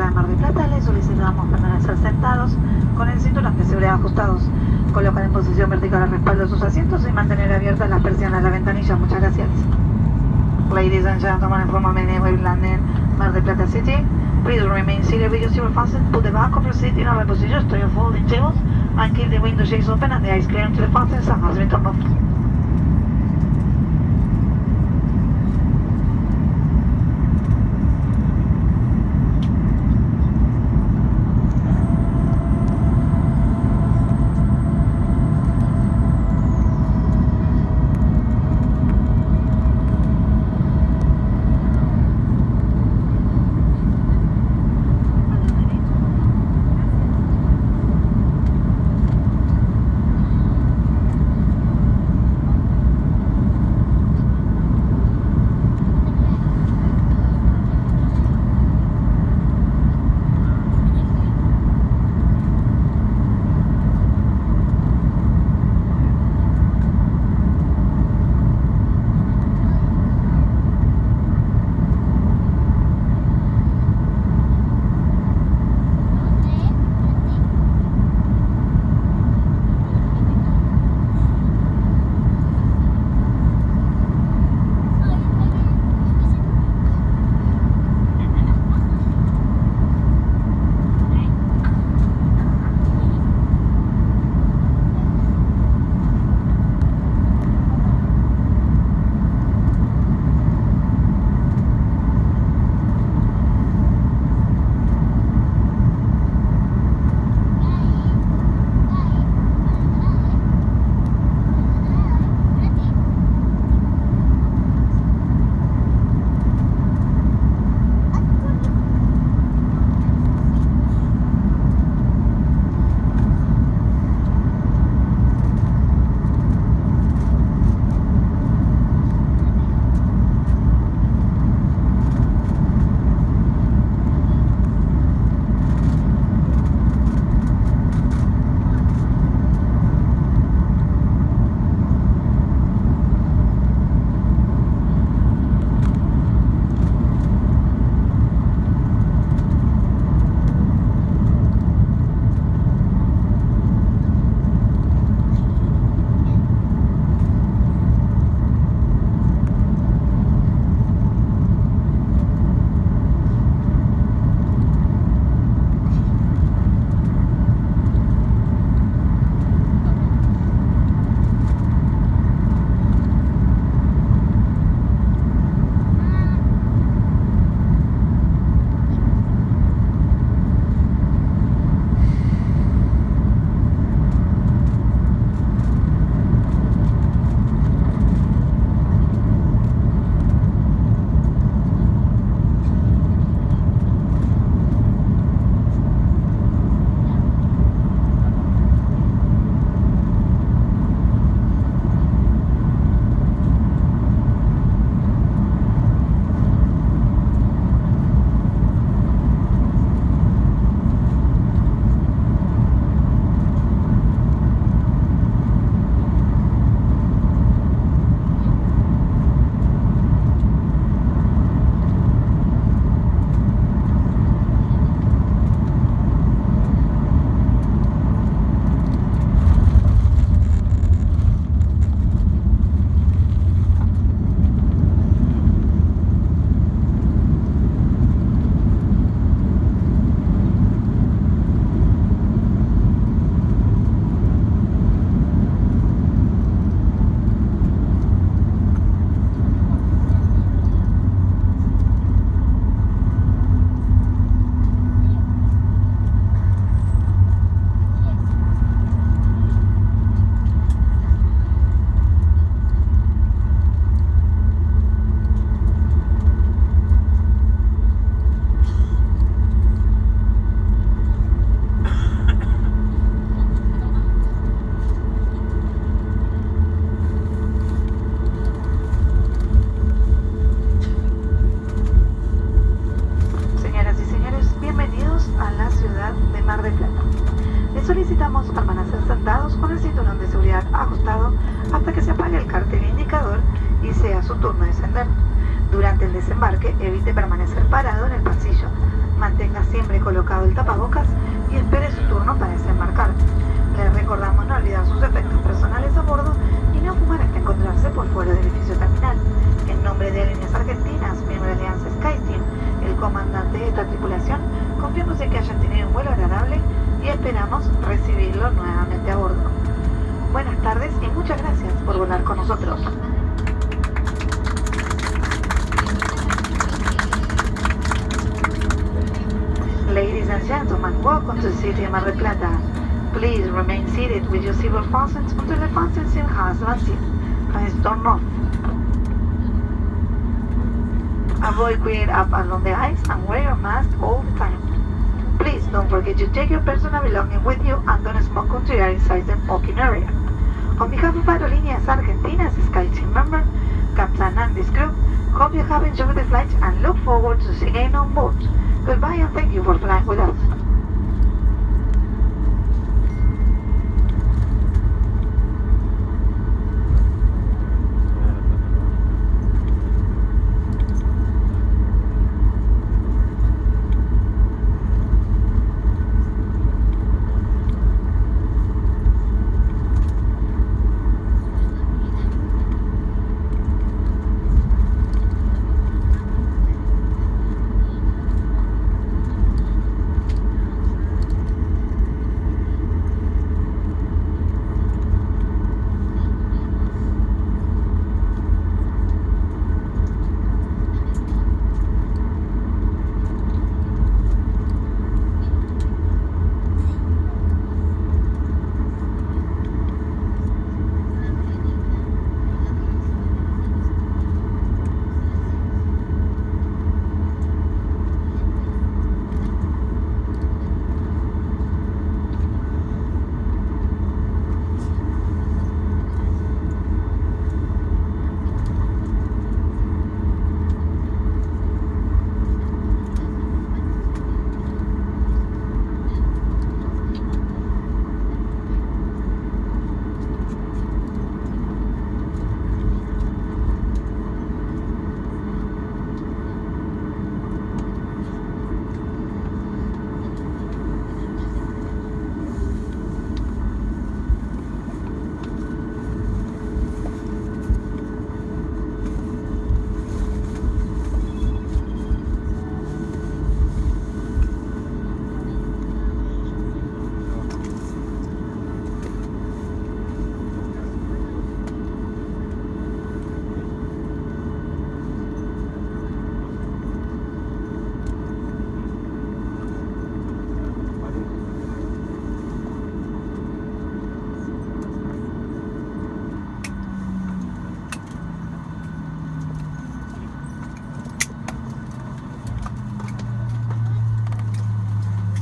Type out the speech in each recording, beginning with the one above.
ciudad de Mar del Plata, les solicitamos permanecer sentados con el cinturón de seguridad ajustados, colocar en posición vertical al respaldo sus asientos y mantener abiertas las persianas de la ventanilla. Muchas gracias. Ladies and gentlemen, from Amenable landing Mar del Plata City, please remain seated with your seat fastened. Put the back of your seat in our position to your folding tables and keep the window shades open and the eyes clear to the fasteners and has been turned off. solicitamos permanecer sentados con el cinturón de seguridad ajustado hasta que se apague el cartel indicador y sea su turno de descender. Durante el desembarque, evite permanecer parado en el pasillo. Mantenga siempre colocado el tapabocas y espere su turno para desembarcar. Les recordamos no olvidar sus efectos personales a bordo y no fumar hasta encontrarse por fuera del edificio terminal. En nombre de Líneas Argentinas, miembro de Alianza SkyTeam, el comandante de esta tripulación, confiamos en que hayan tenido un vuelo agradable y esperamos recibirlo nuevamente a bordo. Buenas tardes y muchas gracias por volar con nosotros. Ladies and gentlemen, welcome to the city of Mar del Plata. Please remain seated with your seatbelt fastened until the fasten seal has vanished and is turned off. Avoid queuing up along the ice and wear your mask all the time. Please don't forget to take your personal belongings with you and don't smoke until you are inside the smoking area. On behalf of Aerolíneas Argentinas SkyTeam member, Captain and this crew, hope you have enjoyed the flight and look forward to seeing you on board. Goodbye and thank you for flying with us.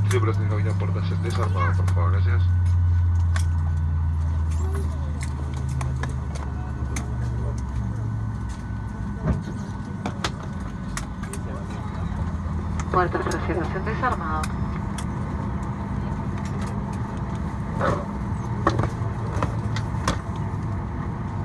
Tripulación de cabina puertas desarmada, por favor, gracias. Puertas traseras desarmado.